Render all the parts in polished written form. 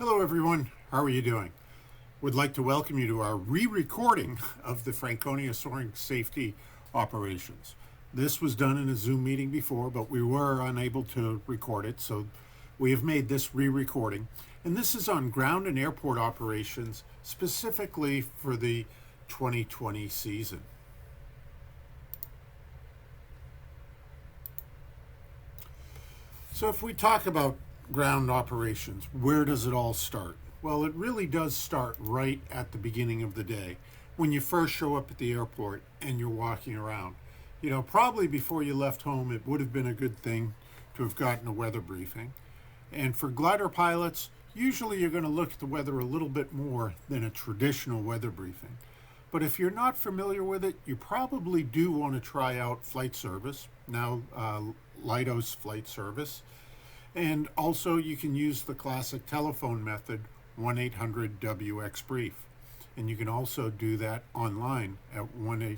Hello, everyone. How are you doing? Would like to welcome you to our re-recording of the Franconia Soaring safety operations. This was done in a Zoom meeting before, but we were unable to record it, so we have made this re-recording. And this is on ground and airport operations, specifically for the 2020 season. So if we talk about ground operations, where does it all start? Well, it really does start right at the beginning of the day when you first show up at the airport and you're walking around. Probably before you left home, it would have been a good thing to have gotten a weather briefing. And for glider pilots, usually you're going to look at the weather a little bit more than a traditional weather briefing. But if you're not familiar with it, you probably do want to try out flight service, now Leidos flight service. And also you can use the classic telephone method, 1-800-WX-BRIEF. And you can also do that online at the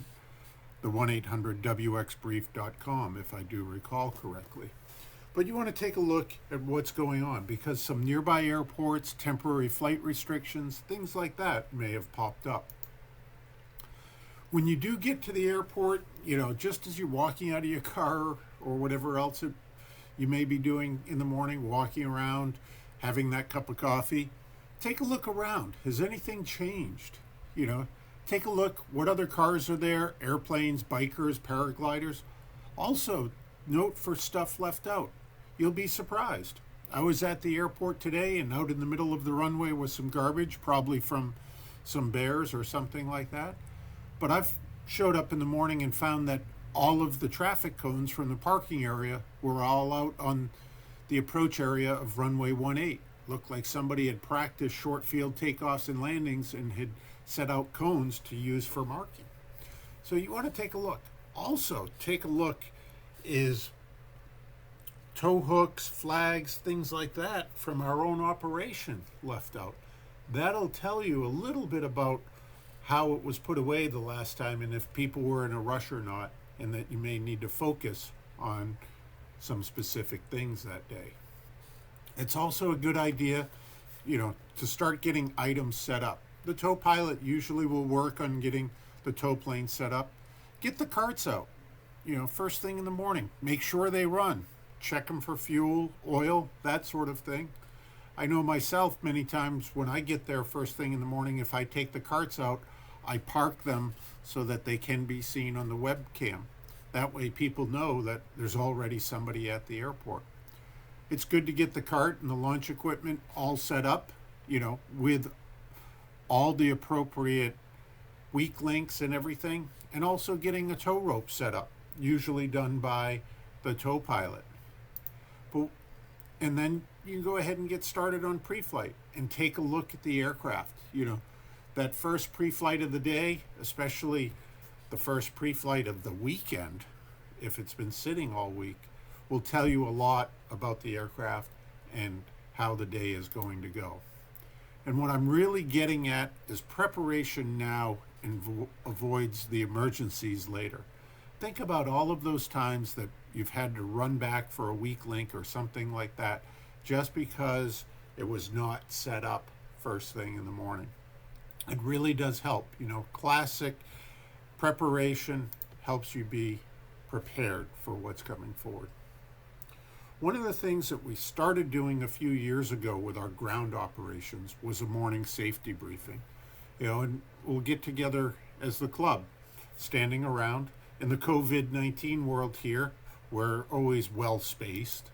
1-800-WXBRIEF.com, if I do recall correctly. But you want to take a look at what's going on, because some nearby airports, temporary flight restrictions, things like that may have popped up. When you do get to the airport, just as you're walking out of your car or whatever else you may be doing in the morning, walking around, having that cup of coffee, take a look around. Has anything changed? Take a look. What other cars are there? Airplanes, bikers, paragliders. Also, note for stuff left out. You'll be surprised. I was at the airport today, and out in the middle of the runway was some garbage, probably from some bears or something like that. But I've showed up in the morning and found that all of the traffic cones from the parking area were all out on the approach area of runway 18. Looked like somebody had practiced short field takeoffs and landings and had set out cones to use for marking. So you want to take a look. Also, take a look is tow hooks, flags, things like that from our own operation left out. That'll tell you a little bit about how it was put away the last time and if people were in a rush or not, and that you may need to focus on some specific things that day. It's also a good idea, to start getting items set up. The tow pilot usually will work on getting the tow plane set up. Get the carts out, first thing in the morning. Make sure they run. Check them for fuel, oil, that sort of thing. I know myself, many times when I get there first thing in the morning, if I take the carts out, I park them so that they can be seen on the webcam. That way people know that there's already somebody at the airport. It's good to get the cart and the launch equipment all set up, with all the appropriate weak links and everything, and also getting a tow rope set up, usually done by the tow pilot. And then you can go ahead and get started on pre-flight and take a look at the aircraft. That first pre-flight of the day, especially the first pre-flight of the weekend, if it's been sitting all week, will tell you a lot about the aircraft and how the day is going to go. And what I'm really getting at is preparation now avoids the emergencies later. Think about all of those times that you've had to run back for a weak link or something like that just because it was not set up first thing in the morning. It really does help. Classic preparation helps you be prepared for what's coming forward. One of the things that we started doing a few years ago with our ground operations was a morning safety briefing. And we'll get together as the club, standing around. In the COVID-19 world here, we're always well spaced.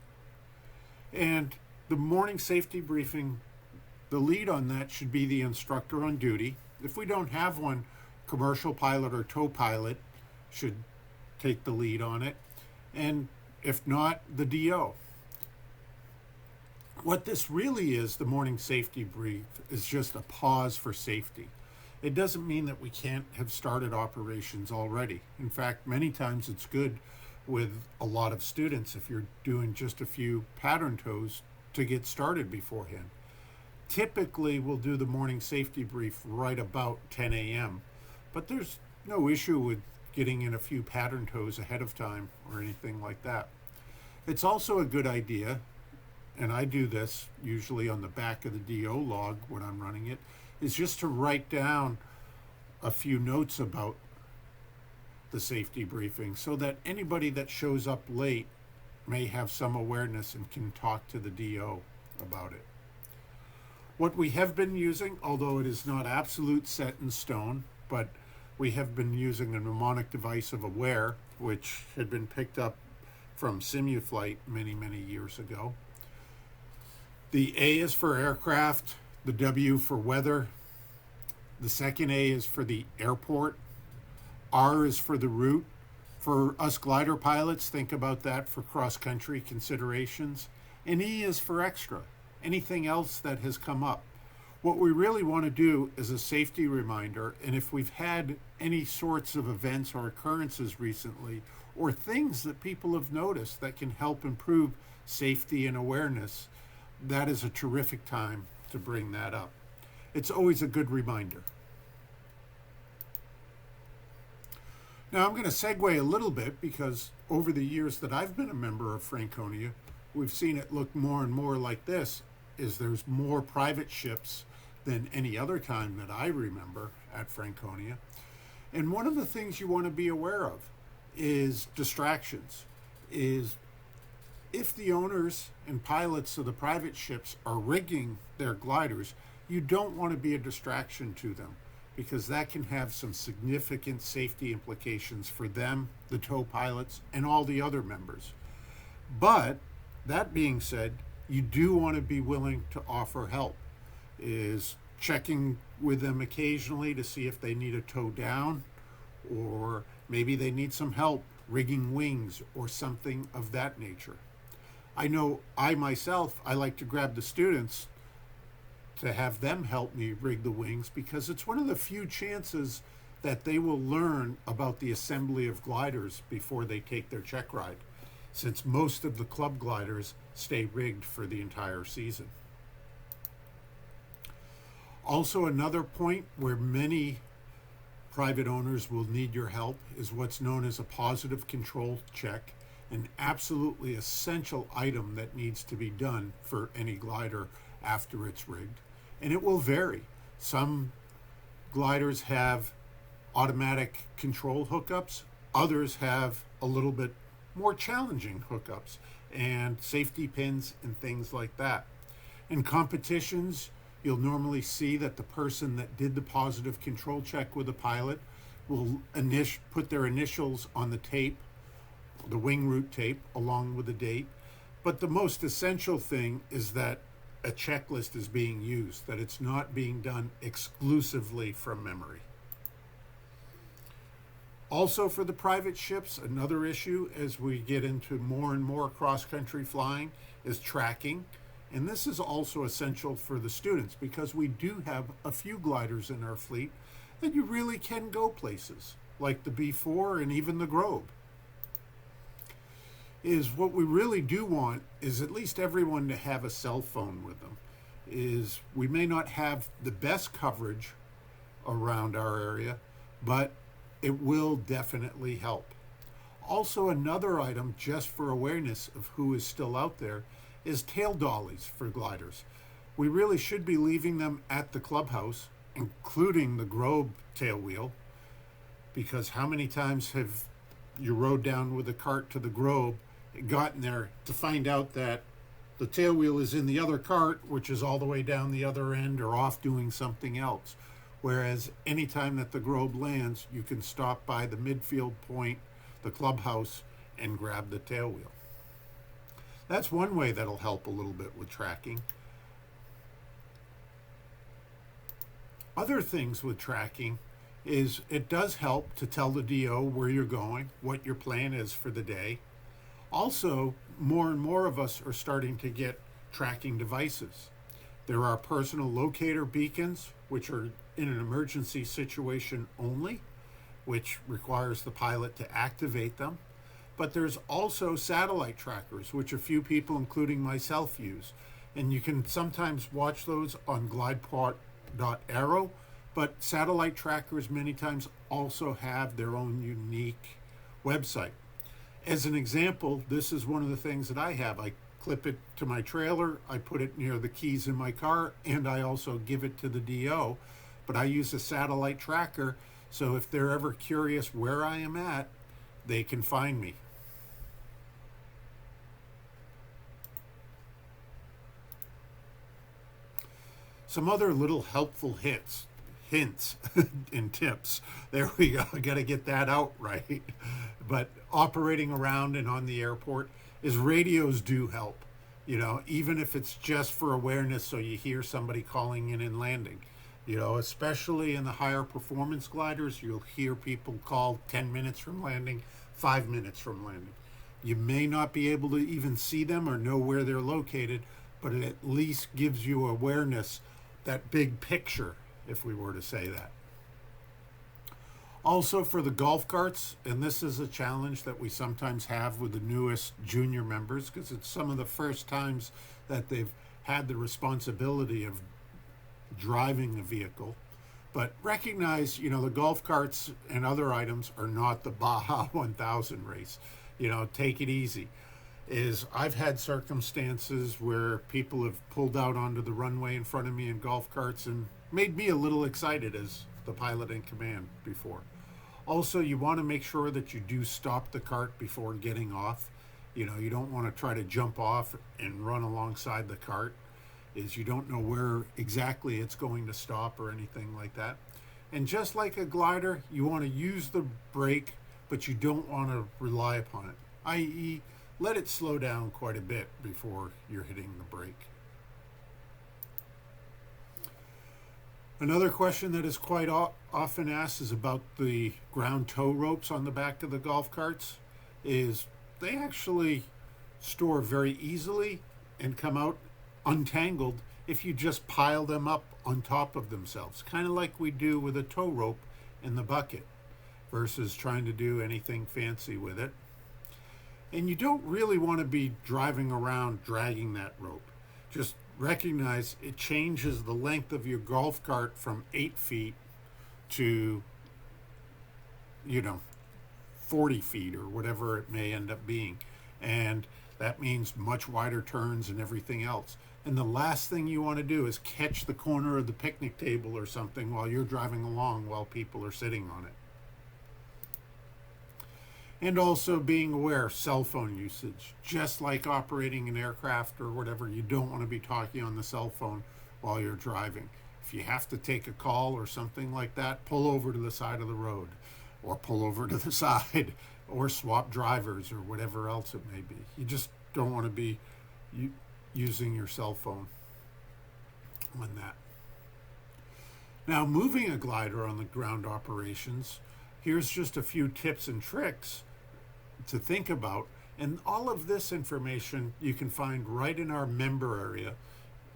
And the morning safety briefing, the lead on that should be the instructor on duty. If we don't have one, commercial pilot or tow pilot should take the lead on it. And if not, the DO. What this really is, the morning safety brief, is just a pause for safety. It doesn't mean that we can't have started operations already. In fact, many times it's good with a lot of students if you're doing just a few pattern tows to get started beforehand. Typically, we'll do the morning safety brief right about 10 a.m., but there's no issue with getting in a few pattern tows ahead of time or anything like that. It's also a good idea and I do this usually on the back of the DO log when I'm running it, is just to write down a few notes about the safety briefing so that anybody that shows up late may have some awareness and can talk to the DO about it. What we have been using, although it is not absolute set in stone, but we have been using a mnemonic device of Aware, which had been picked up from Simuflight many, many years ago. The A is for aircraft, the W for weather, the second A is for the airport, R is for the route. For us glider pilots, think about that for cross-country considerations. And E is for extra, anything else that has come up. What we really want to do is a safety reminder, and if we've had any sorts of events or occurrences recently, or things that people have noticed that can help improve safety and awareness, that is a terrific time to bring that up. It's always a good reminder. Now I'm going to segue a little bit because over the years that I've been a member of Franconia, we've seen it look more and more like this, is there's more private ships than any other time that I remember at Franconia. And one of the things you want to be aware of is distractions, is if the owners and pilots of the private ships are rigging their gliders, you don't want to be a distraction to them, because that can have some significant safety implications for them, the tow pilots, and all the other members. But that being said, you do want to be willing to offer help, is checking with them occasionally to see if they need a tow down, or maybe they need some help rigging wings or something of that nature. I know I myself, I like to grab the students to have them help me rig the wings, because it's one of the few chances that they will learn about the assembly of gliders before they take their check ride, since most of the club gliders stay rigged for the entire season. Also, another point where many private owners will need your help is what's known as a positive control check, an absolutely essential item that needs to be done for any glider after it's rigged. And it will vary. Some gliders have automatic control hookups. Others have a little bit more challenging hookups and safety pins and things like that. In competitions, you'll normally see that the person that did the positive control check with the pilot will put their initials on the tape, the wing route tape, along with the date. But the most essential thing is that a checklist is being used, that it's not being done exclusively from memory. Also, for the private ships, another issue as we get into more and more cross-country flying is tracking. And this is also essential for the students, because we do have a few gliders in our fleet that you really can go places, like the B4 and even the Grobe. Is what we really do want is at least everyone to have a cell phone with them. Is we may not have the best coverage around our area, but it will definitely help. Also, another item just for awareness of who is still out there is tail dollies for gliders. We really should be leaving them at the clubhouse, including the Grobe tail wheel, because how many times have you rode down with a cart to the Grobe, gotten there to find out that the tail wheel is in the other cart, which is all the way down the other end or off doing something else. Whereas anytime that the Grobe lands, you can stop by the midfield point, the clubhouse, and grab the tail wheel. That's one way that'll help a little bit with tracking. Other things with tracking is it does help to tell the DO where you're going, what your plan is for the day. Also, more and more of us are starting to get tracking devices. There are personal locator beacons, which are in an emergency situation only, which requires the pilot to activate them. But there's also satellite trackers, which a few people, including myself, use. And you can sometimes watch those on glideport.aero, but satellite trackers many times also have their own unique website. As an example, this is one of the things that I have. I clip it to my trailer, I put it near the keys in my car, and I also give it to the DO. But I use a satellite tracker, so if they're ever curious where I am at, they can find me. Some other little helpful hints and tips. There we go. I got to get that out right. But operating around and on the airport is radios do help. Even if it's just for awareness, so you hear somebody calling in and landing. Especially in the higher performance gliders, you'll hear people call 10 minutes from landing, 5 minutes from landing. You may not be able to even see them or know where they're located, but it at least gives you awareness, that big picture, if we were to say that. Also for the golf carts, and this is a challenge that we sometimes have with the newest junior members, because it's some of the first times that they've had the responsibility of driving the vehicle. But recognize, the golf carts and other items are not the Baja 1000 race. Take it easy. I've had circumstances where people have pulled out onto the runway in front of me in golf carts and made me a little excited as the pilot in command before. Also, you want to make sure that you do stop the cart before getting off. You don't want to try to jump off and run alongside the cart, you don't know where exactly it's going to stop or anything like that. And just like a glider, you want to use the brake, but you don't want to rely upon it, i.e., let it slow down quite a bit before you're hitting the brake. Another question that is quite often asked is about the ground tow ropes on the back of the golf carts. They actually store very easily and come out untangled if you just pile them up on top of themselves, kind of like we do with a tow rope in the bucket, versus trying to do anything fancy with it. And you don't really want to be driving around dragging that rope. Just recognize it changes the length of your golf cart from 8 feet to 40 feet or whatever it may end up being. And that means much wider turns and everything else. And the last thing you want to do is catch the corner of the picnic table or something while you're driving along while people are sitting on it. And also being aware, cell phone usage. Just like operating an aircraft or whatever, you don't want to be talking on the cell phone while you're driving. If you have to take a call or something like that, pull over to the side of the road, or pull over to the side, or swap drivers, or whatever else it may be. You just don't want to be using your cell phone on that. Now, moving a glider on the ground operations, here's just a few tips and tricks to think about. And all of this information you can find right in our member area.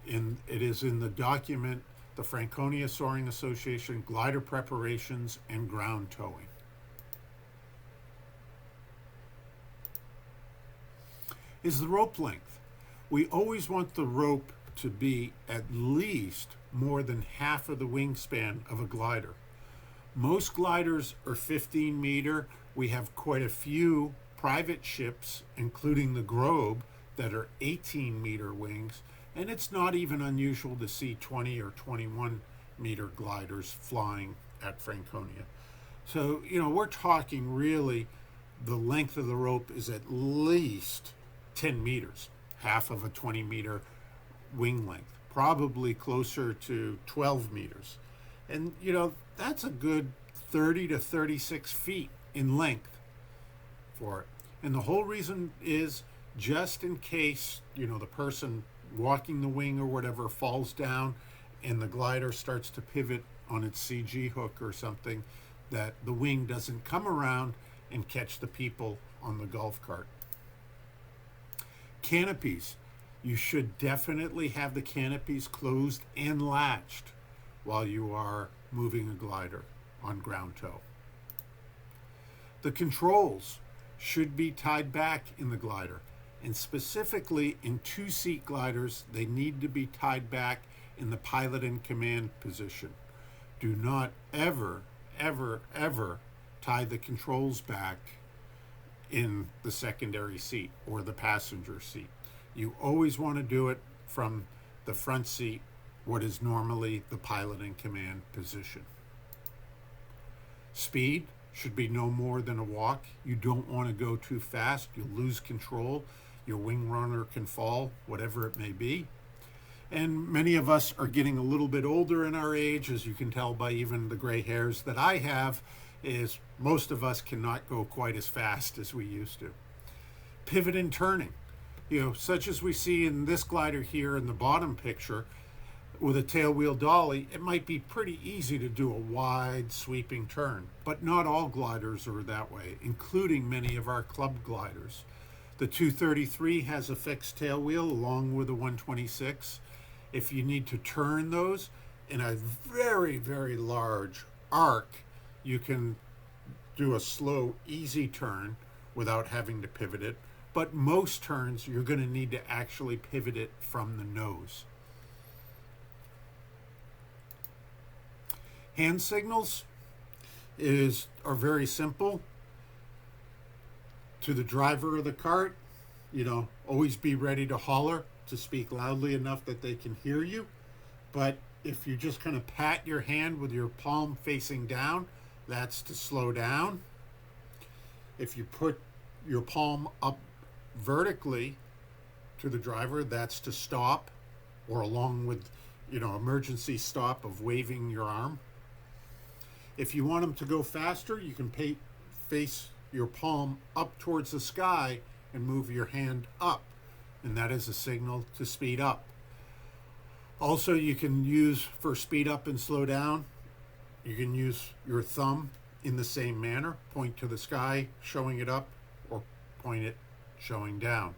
It is in the document, the Franconia Soaring Association Glider Preparations and Ground Towing. Is the rope length. We always want the rope to be at least more than half of the wingspan of a glider. Most gliders are 15 meter. We have quite a few private ships, including the Globe, that are 18 meter wings, and it's not even unusual to see 20 or 21 meter gliders flying at Franconia. So, we're talking really the length of the rope is at least 10 meters, half of a 20 meter wing length, probably closer to 12 meters. And, that's a good 30 to 36 feet in length for it. And the whole reason is just in case, the person walking the wing or whatever falls down and the glider starts to pivot on its CG hook or something, that the wing doesn't come around and catch the people on the golf cart. Canopies. You should definitely have the canopies closed and latched while you are moving a glider on ground tow. The controls should be tied back in the glider, and specifically in two-seat gliders, they need to be tied back in the pilot in command position. Do not ever, ever, ever tie the controls back in the secondary seat or the passenger seat. You always want to do it from the front seat, what is normally the pilot in command position. Speed should be no more than a walk. You don't want to go too fast. You'll lose control. Your wing runner can fall, whatever it may be. And many of us are getting a little bit older in our age, as you can tell by even the gray hairs that I have, is most of us cannot go quite as fast as we used to. Pivot and turning, such as we see in this glider here in the bottom picture, with a tailwheel dolly, it might be pretty easy to do a wide sweeping turn, but not all gliders are that way, including many of our club gliders. The 233 has a fixed tailwheel along with the 126. If you need to turn those in a very, very large arc, you can do a slow, easy turn without having to pivot it. But most turns, you're going to need to actually pivot it from the nose. Hand signals are very simple. To the driver of the cart, always be ready to holler, to speak loudly enough that they can hear you. But if you just kind of pat your hand with your palm facing down, that's to slow down. If you put your palm up vertically to the driver, that's to stop, or along with emergency stop of waving your arm. If you want them to go faster, you can face your palm up towards the sky and move your hand up, and that is a signal to speed up. Also, you can use, for speed up and slow down, you can use your thumb in the same manner, point to the sky showing it up, or point it showing down.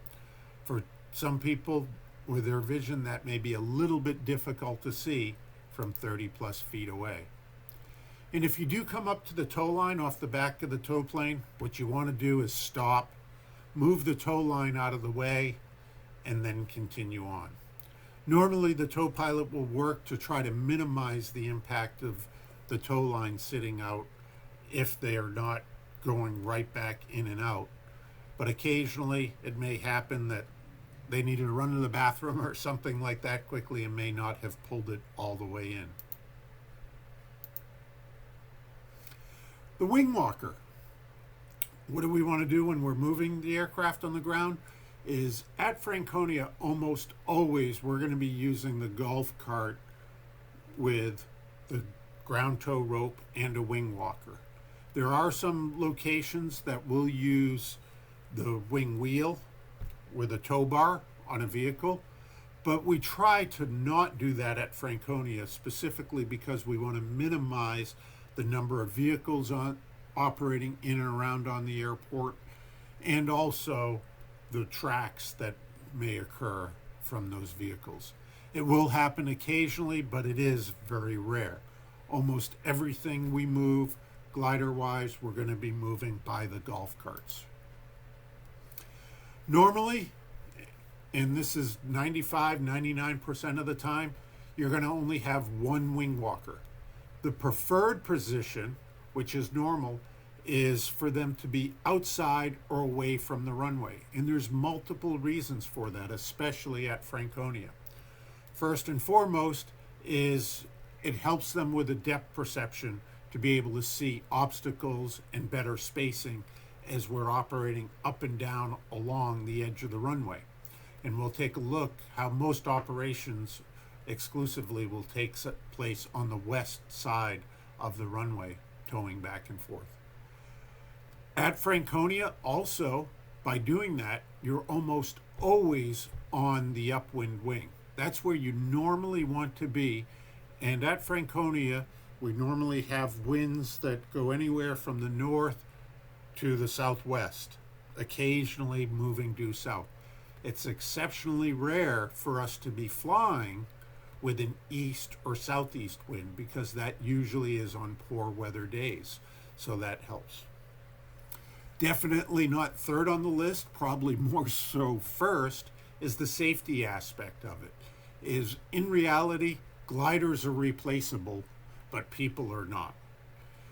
For some people with their vision, that may be a little bit difficult to see from 30 plus feet away. And if you do come up to the tow line off the back of the tow plane, what you want to do is stop, move the tow line out of the way, and then continue on. Normally, the tow pilot will work to try to minimize the impact of the tow line sitting out if they are not going right back in and out. But occasionally, it may happen that they needed to run to the bathroom or something like that quickly and may not have pulled it all the way in. The wing walker. What do we want to do when we're moving the aircraft on the ground? Is at Franconia, almost always we're going to be using the golf cart with the ground tow rope and a wing walker. There are some locations that will use the wing wheel with a tow bar on a vehicle, but we try to not do that at Franconia, specifically because we want to minimize the number of vehicles operating in and around on the airport, and also the tracks that may occur from those vehicles. It will happen occasionally, but it is very rare. Almost everything we move, glider-wise, we're going to be moving by the golf carts. Normally, and this is 99% of the time, you're going to only have one wing walker. The preferred position, which is normal, is for them to be outside or away from the runway. And there's multiple reasons for that, especially at Franconia. First and foremost is it helps them with the depth perception to be able to see obstacles and better spacing as we're operating up and down along the edge of the runway. And we'll take a look how most operations exclusively will take place on the west side of the runway, towing back and forth. At Franconia, also, by doing that, you're almost always on the upwind wing. That's where you normally want to be. And at Franconia, we normally have winds that go anywhere from the north to the southwest, occasionally moving due south. It's exceptionally rare for us to be flying with an east or southeast wind, because that usually is on poor weather days. So that helps. Definitely not third on the list, probably more so first, is the safety aspect of it. Is in reality, gliders are replaceable, but people are not.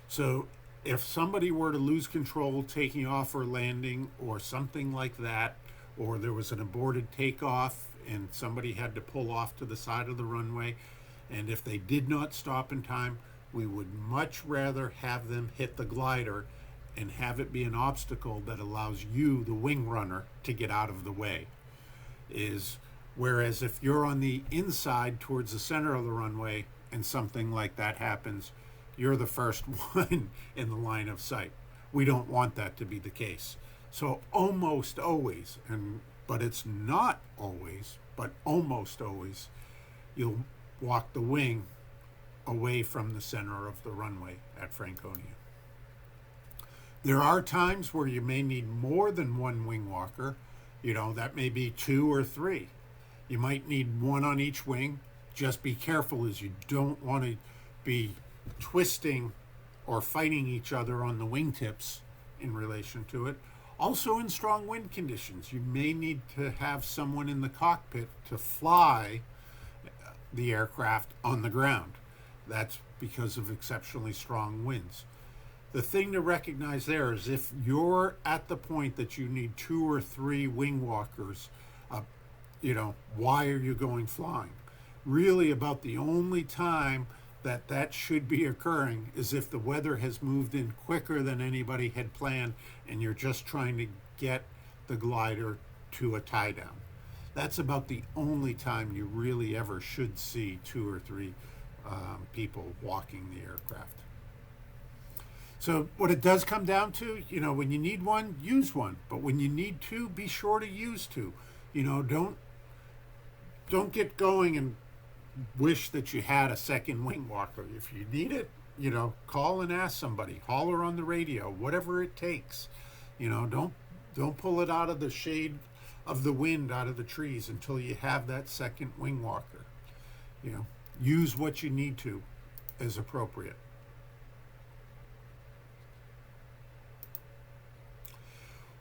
So if somebody were to lose control taking off or landing or something like that, or there was an aborted takeoff and somebody had to pull off to the side of the runway. And if they did not stop in time, we would much rather have them hit the glider and have it be an obstacle that allows you, the wing runner, to get out of the way. Whereas if you're on the inside towards the center of the runway and something like that happens, you're the first one in the line of sight. We don't want that to be the case. So almost always, but it's not always, but almost always, you'll walk the wing away from the center of the runway at Franconia. There are times where you may need more than one wing walker. That may be 2 or 3. You might need one on each wing. Just be careful, as you don't want to be twisting or fighting each other on the wingtips in relation to it. Also, in strong wind conditions, you may need to have someone in the cockpit to fly the aircraft on the ground. That's because of exceptionally strong winds. The thing to recognize there is if you're at the point that you need 2 or 3 wing walkers, why are you going flying? Really, about the only time that should be occurring is if the weather has moved in quicker than anybody had planned and you're just trying to get the glider to a tie down. That's about the only time you really ever should see 2 or 3 people walking the aircraft. So what it does come down to, when you need one, use one. But when you need 2, be sure to use 2. Don't get going and wish that you had a second wing walker. If you need it, call and ask somebody, holler on the radio, whatever it takes. Don't pull it out of the shade of the wind, out of the trees, until you have that second wing walker. Use what you need to as appropriate.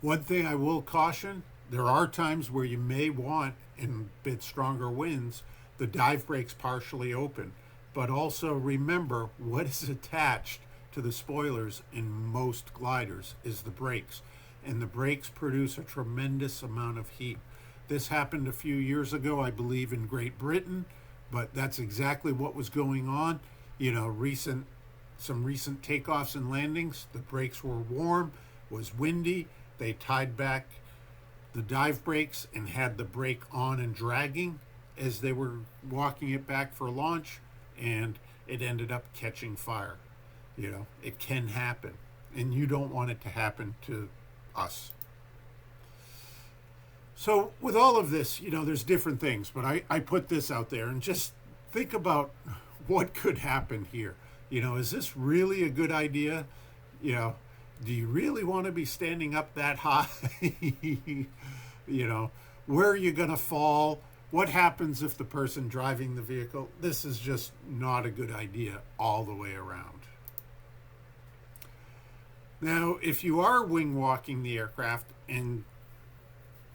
One thing I will caution, there are times where you may want, in a bit stronger winds, the dive brakes partially open. But also remember, what is attached to the spoilers in most gliders is the brakes. And the brakes produce a tremendous amount of heat. This happened a few years ago, I believe, in Great Britain, but that's exactly what was going on. Some recent takeoffs and landings, the brakes were warm, was windy. They tied back the dive brakes and had the brake on and dragging as they were walking it back for launch, and it ended up catching fire. It can happen, and you don't want it to happen to us. So with all of this, there's different things, but I put this out there and just think about what could happen here. Is this really a good idea? Do you really want to be standing up that high? Where are you going to fall? What happens if the person driving the vehicle? This is just not a good idea all the way around. Now, if you are wing walking the aircraft and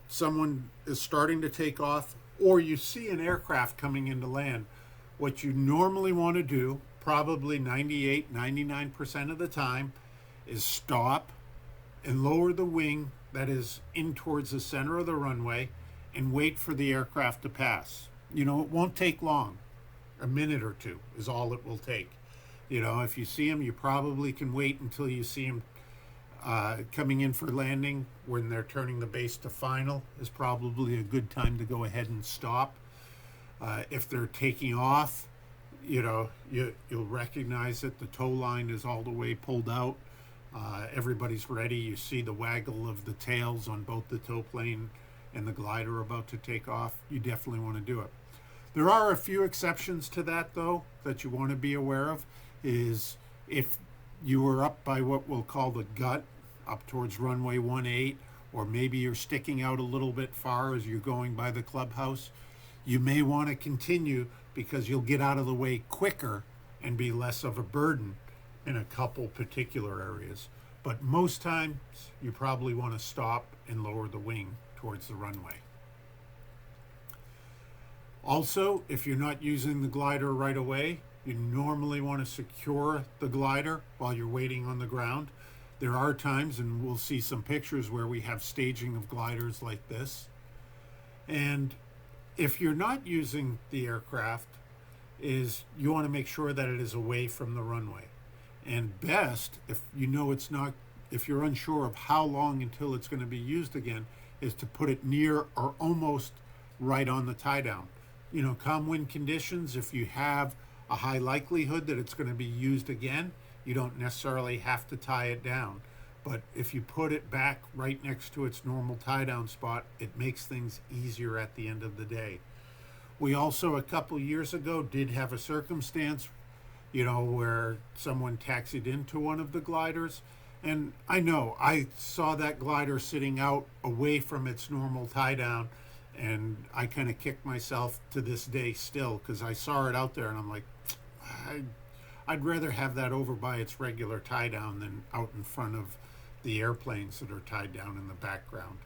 someone is starting to take off, or you see an aircraft coming into land, what you normally want to do, probably 99% of the time, is stop and lower the wing that is in towards the center of the runway and wait for the aircraft to pass. It won't take long. A minute or 2 is all it will take. If you see them, you probably can wait until you see them coming in for landing. When they're turning the base to final is probably a good time to go ahead and stop. If they're taking off, you'll recognize that the tow line is all the way pulled out. Everybody's ready. You see the waggle of the tails on both the tow plane and the glider about to take off. You definitely want to do it. There are a few exceptions to that, though, that you want to be aware of. Is if you were up by what we'll call the gut, up towards runway 18, or maybe you're sticking out a little bit far as you're going by the clubhouse, you may want to continue because you'll get out of the way quicker and be less of a burden in a couple particular areas. But most times you probably want to stop and lower the wing towards the runway. Also, if you're not using the glider right away, you normally want to secure the glider while you're waiting on the ground. There are times, and we'll see some pictures where we have staging of gliders like this. And if you're not using the aircraft, is you want to make sure that it is away from the runway. And best, if you know it's not, if you're unsure of how long until it's going to be used again, is to put it near or almost right on the tie down. You know, calm wind conditions, if you have a high likelihood that it's going to be used again, you don't necessarily have to tie it down. But if you put it back right next to its normal tie down spot, it makes things easier at the end of the day. We also, a couple years ago, did have a circumstance, you know, where someone taxied into one of the gliders. And I know, I saw that glider sitting out away from its normal tie down, and I kind of kicked myself to this day still, because I saw it out there and I'm like, I'd rather have that over by its regular tie down than out in front of the airplanes that are tied down in the background.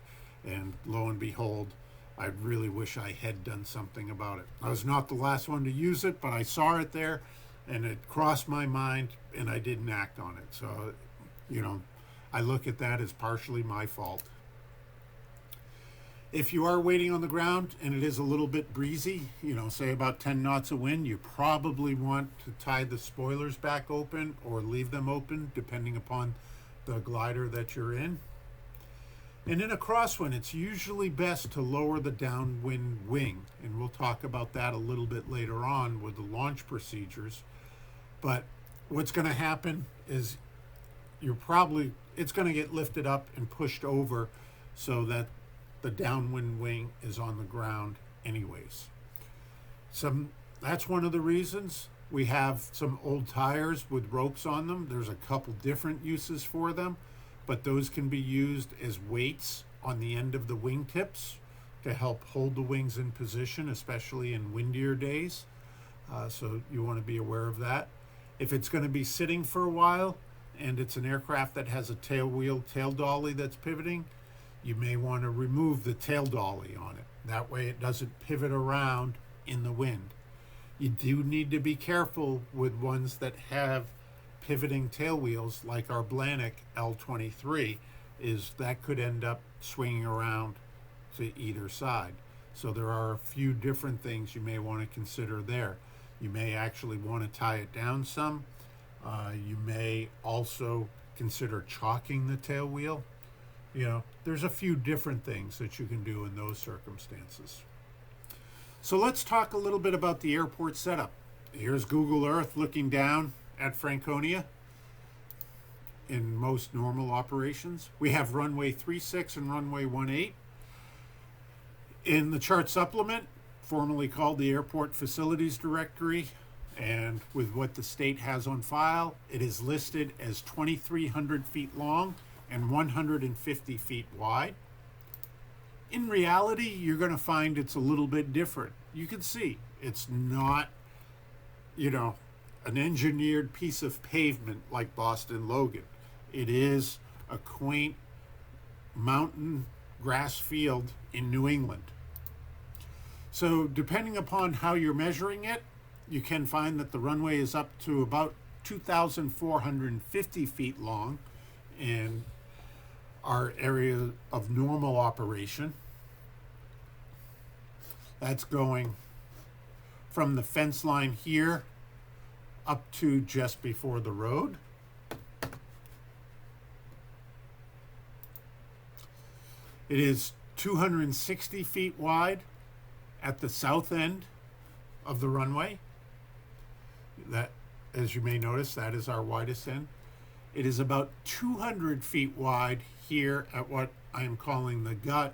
And lo and behold, I really wish I had done something about it. I was not the last one to use it, but I saw it there and it crossed my mind and I didn't act on it. So, you know, I look at that as partially my fault. If you are waiting on the ground and it is a little bit breezy, you know, say about 10 knots of wind, you probably want to tie the spoilers back open or leave them open depending upon the glider that you're in. And in a crosswind, it's usually best to lower the downwind wing. And we'll talk about that a little bit later on with the launch procedures. But what's going to happen is it's going to get lifted up and pushed over so that the downwind wing is on the ground anyways. That's one of the reasons we have some old tires with ropes on them. There's a couple different uses for them, but those can be used as weights on the end of the wingtips to help hold the wings in position, especially in windier days. So you want to be aware of that. If it's going to be sitting for a while and it's an aircraft that has a tail wheel, tail dolly that's pivoting, you may want to remove the tail dolly on it. That way it doesn't pivot around in the wind. You do need to be careful with ones that have pivoting tail wheels like our Blanik L23, is that could end up swinging around to either side. So there are a few different things you may want to consider there. You may actually want to tie it down some. You may also consider chalking the tail wheel. You know, there's a few different things that you can do in those circumstances. So let's talk a little bit about the airport setup. Here's Google Earth looking down at Franconia in most normal operations. We have runway 36 and runway 18. In the chart supplement, formerly called the Airport Facilities Directory, and with what the state has on file, it is listed as 2,300 feet long and 150 feet wide. In reality, you're going to find it's a little bit different. You can see it's not, you know, an engineered piece of pavement like Boston Logan. It is a quaint mountain grass field in New England. So depending upon how you're measuring it, you can find that the runway is up to about 2,450 feet long in our area of normal operation. That's going from the fence line here up to just before the road. It is 260 feet wide at the south end of the runway. That, as you may notice, that is our widest end. It is about 200 feet wide here at what I am calling the gut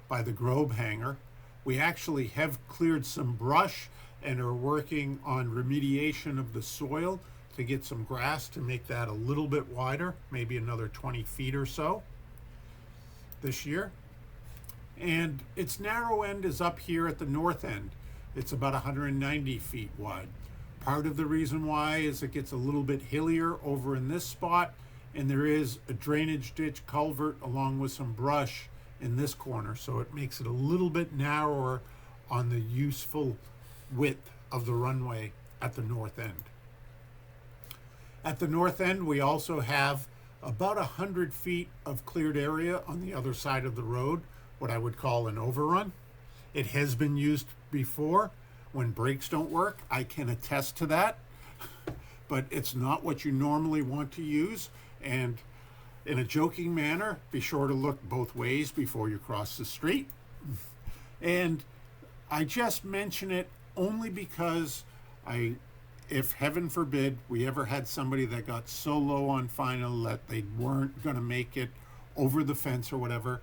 by the Grove hangar. We actually have cleared some brush and are working on remediation of the soil to get some grass to make that a little bit wider, maybe another 20 feet or so this year. And its narrow end is up here at the north end. It's about 190 feet wide. Part of the reason why is it gets a little bit hillier over in this spot, and there is a drainage ditch culvert along with some brush in this corner, so it makes it a little bit narrower on the useful width of the runway at the north end. At the north end, we also have about 100 feet of cleared area on the other side of the road, what I would call an overrun. It has been used before when brakes don't work. I can attest to that, but it's not what you normally want to use. And in a joking manner, be sure to look both ways before you cross the street. And I just mention it only because if heaven forbid we ever had somebody that got so low on final that they weren't going to make it over the fence or whatever,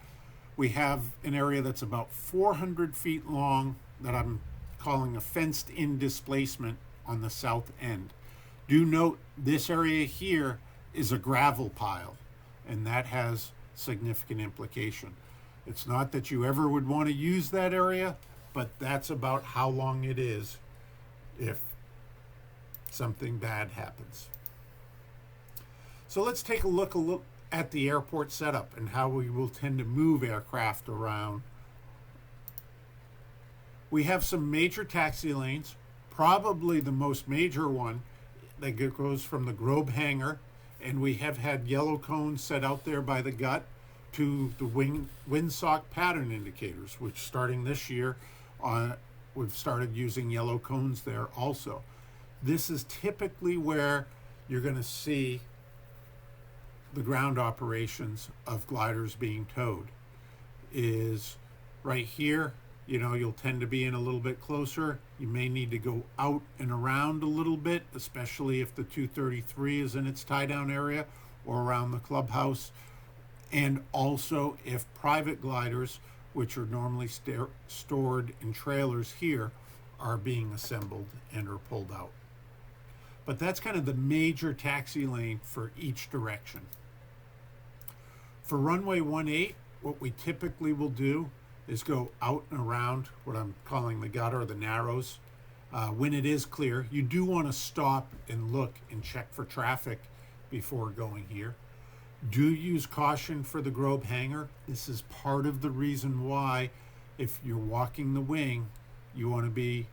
we have an area that's about 400 feet long that I'm calling a fenced in displacement on the south end. Do note this area here is a gravel pile, and that has significant implication. It's not that you ever would want to use that area, but that's about how long it is if something bad happens. So let's take a look at the airport setup and how we will tend to move aircraft around. We have some major taxi lanes, probably the most major one that goes from the Globe hangar, and we have had yellow cones set out there by the gut to the windsock pattern indicators, which starting this year, we've started using yellow cones there also. This is typically where you're going to see the ground operations of gliders being towed. Is right here. You'll tend to be in a little bit closer. You may need to go out and around a little bit, especially if the 233 is in its tie down area or around the clubhouse. And also if private gliders, which are normally stored in trailers here, are being assembled and are pulled out. But that's kind of the major taxi lane for each direction. For runway 18, what we typically will do is go out and around what I'm calling the gutter or the narrows. When it is clear, you do want to stop and look and check for traffic before going here. Do use caution for the Globe hangar. This is part of the reason why, if you're walking the wing, you want to be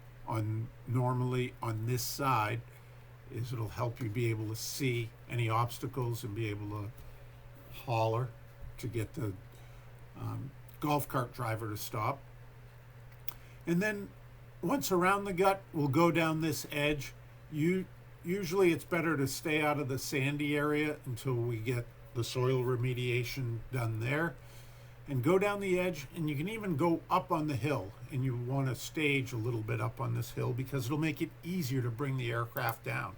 normally on this side, is it'll help you be able to see any obstacles and be able to holler to get the golf cart driver to stop. And then once around the gut, we'll go down this edge. Usually it's better to stay out of the sandy area until we get the soil remediation done there, and go down the edge. And you can even go up on the hill, and you want to stage a little bit up on this hill because it'll make it easier to bring the aircraft down.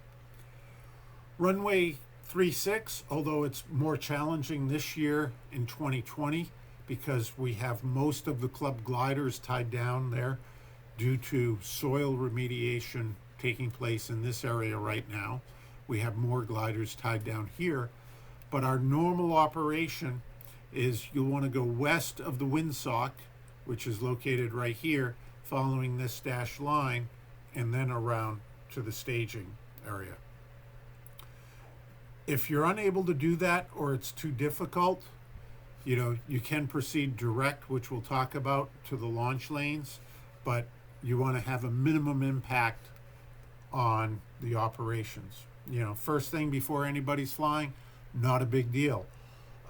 Runway 36, although it's more challenging this year in 2020 because we have most of the club gliders tied down there due to soil remediation taking place in this area right now. We have more gliders tied down here, but our normal operation is you'll want to go west of the windsock, which is located right here, following this dashed line, and then around to the staging area. If you're unable to do that or it's too difficult, you can proceed direct, which we'll talk about, to the launch lanes, but you want to have a minimum impact on the operations. First thing before anybody's flying, not a big deal.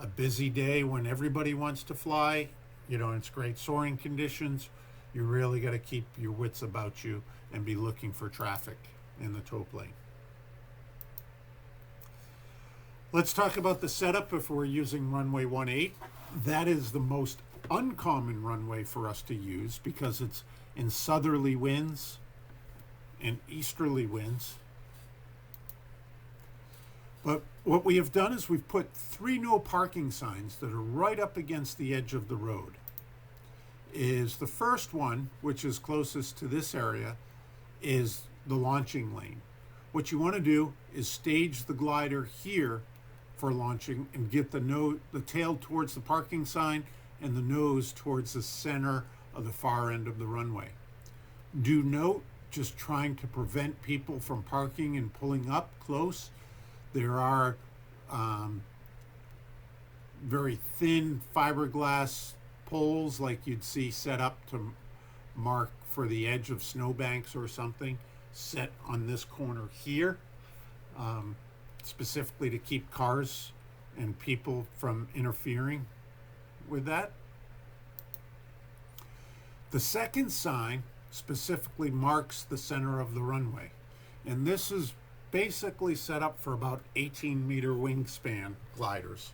A busy day when everybody wants to fly, it's great soaring conditions, you really got to keep your wits about you and be looking for traffic in the tow plane. Let's talk about the setup if we're using runway 18. That is the most uncommon runway for us to use because it's in southerly winds and easterly winds. But what we have done is we've put 3 no parking signs that are right up against the edge of the road. Is the first one, which is closest to this area, is the launching lane. What you want to do is stage the glider here for launching and get the tail towards the parking sign and the nose towards the center of the far end of the runway. Do note, just trying to prevent people from parking and pulling up close, there are very thin fiberglass poles like you'd see set up to mark for the edge of snowbanks or something, set on this corner here, specifically to keep cars and people from interfering with that. The second sign specifically marks the center of the runway, and this is basically set up for about 18-meter wingspan gliders.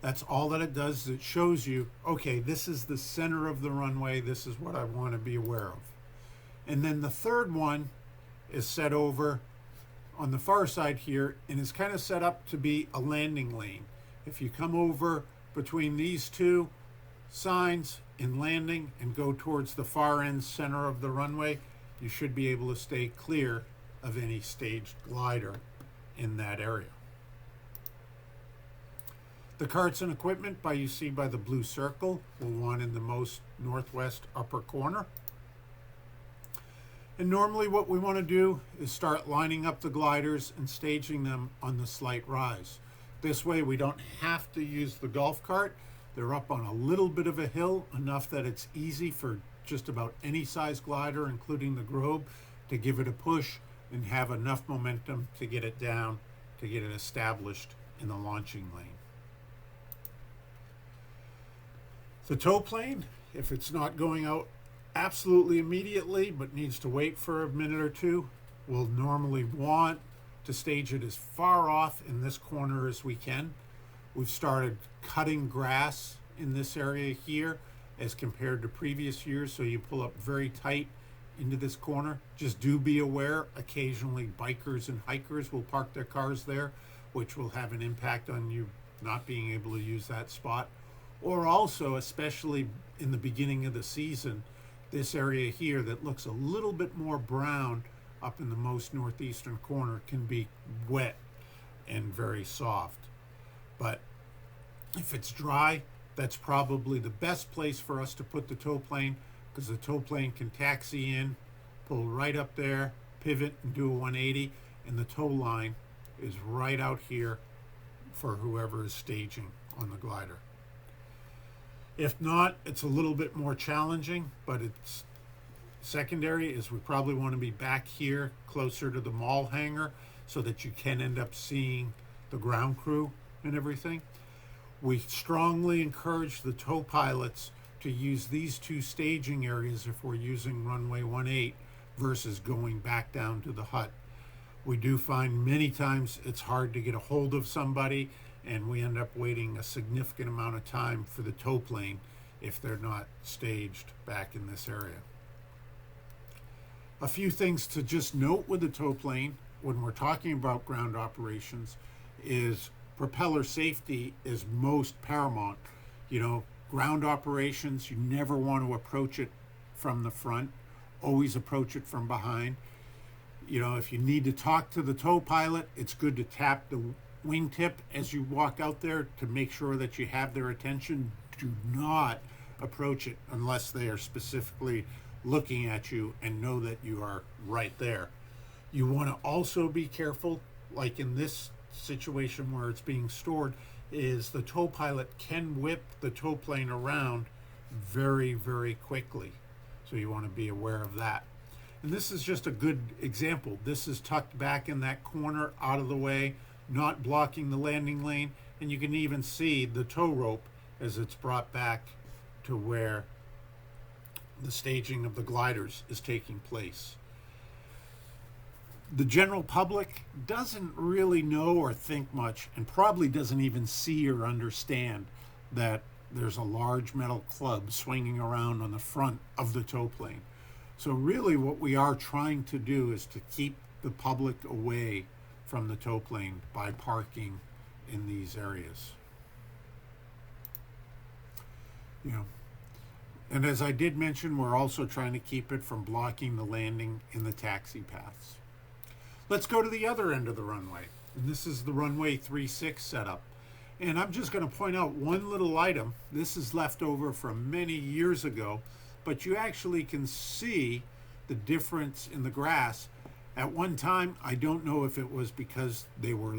That's all that it does. It shows you, okay, this is the center of the runway. This is what I want to be aware of. And then the third one is set over on the far side here and is kind of set up to be a landing lane. If you come over between these two signs in landing and go towards the far end center of the runway, you should be able to stay clear of any staged glider in that area. The carts and equipment you see by the blue circle will want in the most northwest upper corner. And normally what we want to do is start lining up the gliders and staging them on the slight rise. This way we don't have to use the golf cart. They're up on a little bit of a hill, enough that it's easy for just about any size glider, including the Grobe, to give it a push and have enough momentum to get it down, to get it established in the launching lane. The tow plane, if it's not going out absolutely immediately but needs to wait for a minute or two, we'll normally want to stage it as far off in this corner as we can. We've started cutting grass in this area here as compared to previous years, so you pull up very tight into this corner. Just do be aware, occasionally bikers and hikers will park their cars there, which will have an impact on you not being able to use that spot. Or also, especially in the beginning of the season, this area here that looks a little bit more brown up in the most northeastern corner can be wet and very soft. But if it's dry, that's probably the best place for us to put the tow plane, because the tow plane can taxi in, pull right up there, pivot and do a 180, and the tow line is right out here for whoever is staging on the glider. If not, it's a little bit more challenging, but it's secondary is we probably want to be back here closer to the mall hangar so that you can end up seeing the ground crew and everything. We strongly encourage the tow pilots to use these two staging areas if we're using runway 18 versus going back down to the hut. We do find many times it's hard to get a hold of somebody, and we end up waiting a significant amount of time for the tow plane if they're not staged back in this area. A few things to just note with the tow plane when we're talking about ground operations is propeller safety is most paramount. You know, ground operations, you never want to approach it from the front, always approach it from behind. You know, if you need to talk to the tow pilot, it's good to tap the wingtip as you walk out there to make sure that you have their attention. Do not approach it unless they are specifically looking at you and know that you are right there. You want to also be careful, like in this situation where it's being stored, is the tow pilot can whip the tow plane around very, very quickly. So you want to be aware of that. And this is just a good example. This is tucked back in that corner, out of the way, not blocking the landing lane, and you can even see the tow rope as it's brought back to where the staging of the gliders is taking place. The general public doesn't really know or think much, and probably doesn't even see or understand that there's a large metal club swinging around on the front of the tow plane. So really what we are trying to do is to keep the public away from the tow plane by parking in these areas. You know, and as I did mention, we're also trying to keep it from blocking the landing in the taxi paths. Let's go to the other end of the runway. And this is the runway 36 setup. And I'm just going to point out one little item. This is left over from many years ago, but you actually can see the difference in the grass. At one time, I don't know if it was because they were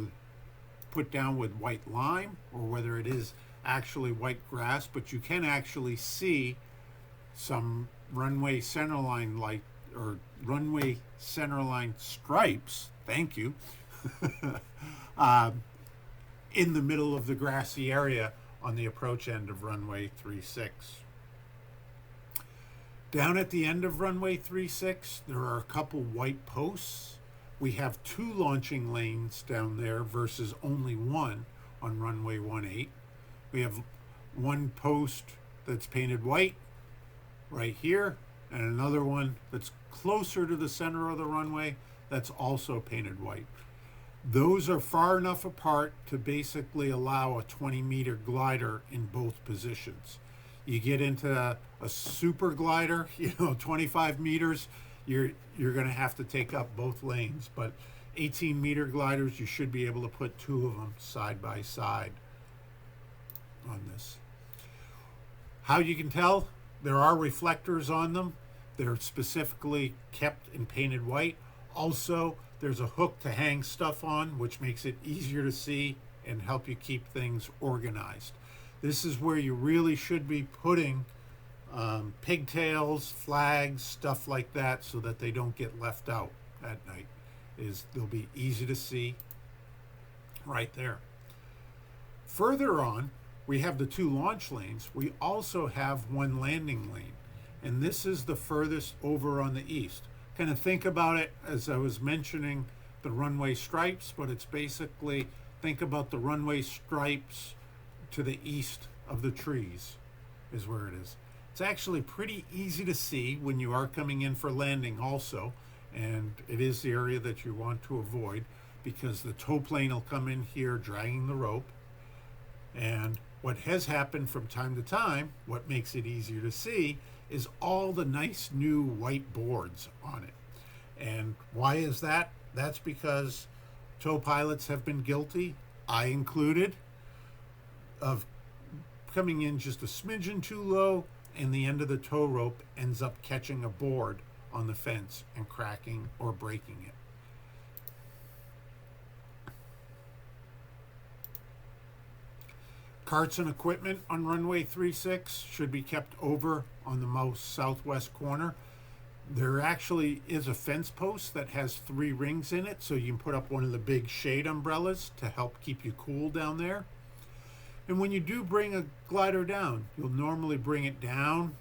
put down with white lime or whether it is actually white grass, but you can actually see some runway centerline light or runway centerline stripes, thank you, in the middle of the grassy area on the approach end of runway 36. Down at the end of runway 36, there are a couple white posts. We have 2 launching lanes down there versus only 1 on runway 18. We have 1 post that's painted white right here, and another one that's closer to the center of the runway that's also painted white. Those are far enough apart to basically allow a 20-meter glider in both positions. You get into a super glider, 25 meters, you're going to have to take up both lanes. But 18-meter gliders, you should be able to put 2 of them side by side on this. How you can tell, there are reflectors on them. They're specifically kept and painted white. Also, there's a hook to hang stuff on, which makes it easier to see and help you keep things organized. This is where you really should be putting pigtails, flags, stuff like that, so that they don't get left out at night. They'll be easy to see right there. Further on, we have the 2 launch lanes. We also have 1 landing lane, and this is the furthest over on the east. Kind of think about it as I was mentioning the runway stripes, but it's basically, think about the runway stripes to the east of the trees is where it is. It's actually pretty easy to see when you are coming in for landing also, and it is the area that you want to avoid because the tow plane will come in here dragging the rope. And what has happened from time to time, what makes it easier to see, is all the nice new white boards on it. And why is that? That's because tow pilots have been guilty, I included, of coming in just a smidgen too low, and the end of the tow rope ends up catching a board on the fence and cracking or breaking it. Carts and equipment on runway 36 should be kept over on the most southwest corner. There actually is a fence post that has 3 rings in it, so you can put up one of the big shade umbrellas to help keep you cool down there. And when you do bring a glider down, you'll normally bring it down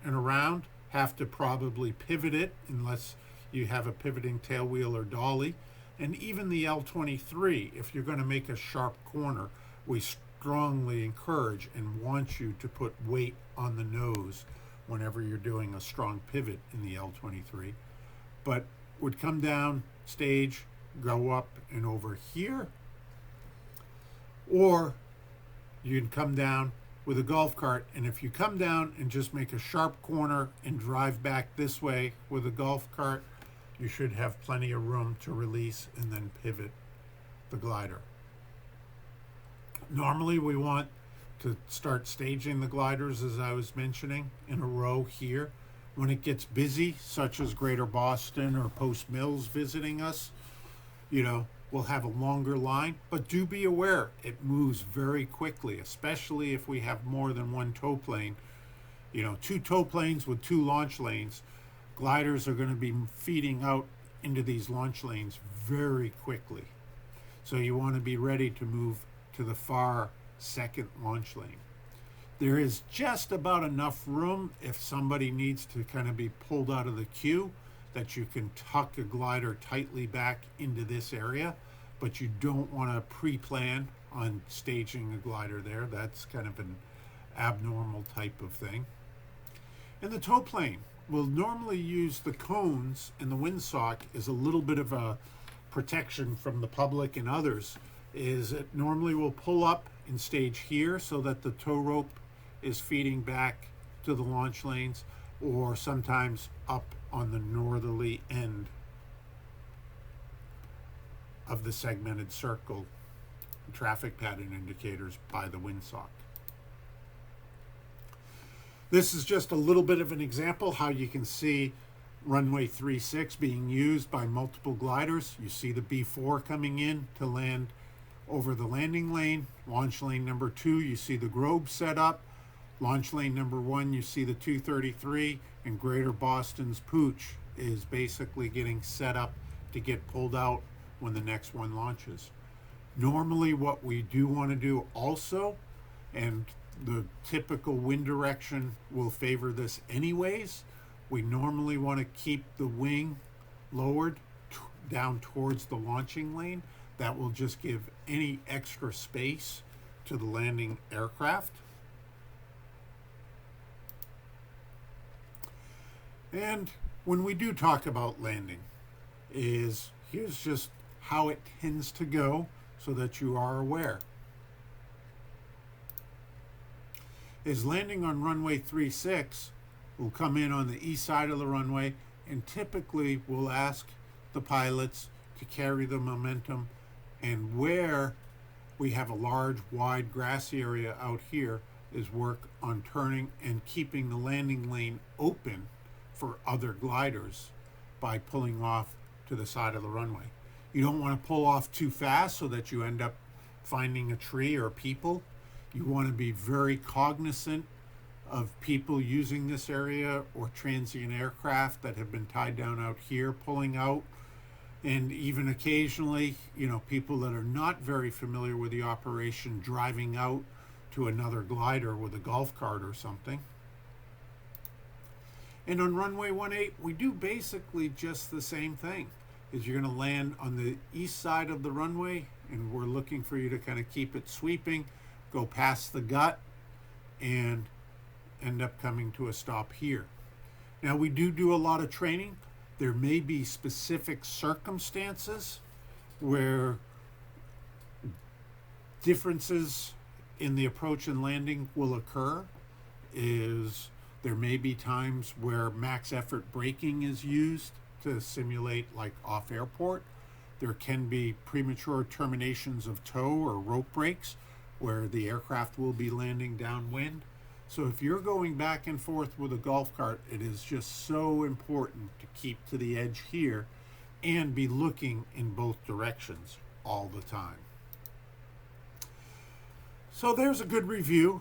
and around, have to probably pivot it unless you have a pivoting tail wheel or dolly. And even the L23, if you're going to make a sharp corner, we strongly encourage and want you to put weight on the nose whenever you're doing a strong pivot in the L23. But would come down, stage, go up and over here, or you can come down with a golf cart, and if you come down and just make a sharp corner and drive back this way with a golf cart, you should have plenty of room to release and then pivot the glider. Normally we want to start staging the gliders, as I was mentioning, in a row here. When it gets busy, such as Greater Boston or Post Mills visiting us, we'll have a longer line, but do be aware it moves very quickly, especially if we have more than 1 tow plane. 2 tow planes with 2 launch lanes. Gliders are going to be feeding out into these launch lanes very quickly. So you want to be ready to move to the far second launch lane. There is just about enough room if somebody needs to kind of be pulled out of the queue that you can tuck a glider tightly back into this area, but you don't want to pre-plan on staging a glider there. That's kind of an abnormal type of thing. And the tow plane will normally use the cones and the windsock as a little bit of a protection from the public and others. Is it normally will pull up and stage here so that the tow rope is feeding back to the launch lanes, or sometimes up on the northerly end of the segmented circle traffic pattern indicators by the windsock. This is just a little bit of an example how you can see runway 36 being used by multiple gliders. You see the B4 coming in to land over the landing lane. Launch lane number 2, you see the Grove set up. Launch lane number 1, you see the 233, and Greater Boston's Pooch is basically getting set up to get pulled out when the next one launches. Normally what we do want to do also, and the typical wind direction will favor this anyways, we normally want to keep the wing lowered down towards the launching lane. That will just give any extra space to the landing aircraft. And when we do talk about landing, here's just how it tends to go so that you are aware. Is landing on runway 36 will come in on the east side of the runway, and typically we'll ask the pilots to carry the momentum, and where we have a large wide grassy area out here is work on turning and keeping the landing lane open for other gliders by pulling off to the side of the runway. You don't want to pull off too fast so that you end up finding a tree or people. You want to be very cognizant of people using this area or transient aircraft that have been tied down out here pulling out, and even occasionally, people that are not very familiar with the operation driving out to another glider with a golf cart or something. And on runway 18, we do basically just the same thing. Is you're going to land on the east side of the runway, and we're looking for you to kind of keep it sweeping, go past the gut, and end up coming to a stop here. Now, we do a lot of training. There may be specific circumstances where differences in the approach and landing will occur. There may be times where max effort braking is used to simulate like off airport. There can be premature terminations of tow or rope brakes where the aircraft will be landing downwind. So if you're going back and forth with a golf cart, it is just so important to keep to the edge here and be looking in both directions all the time. So there's a good review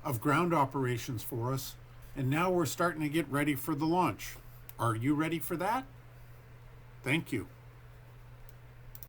of ground operations for us. And now we're starting to get ready for the launch. Are you ready for that? Thank you.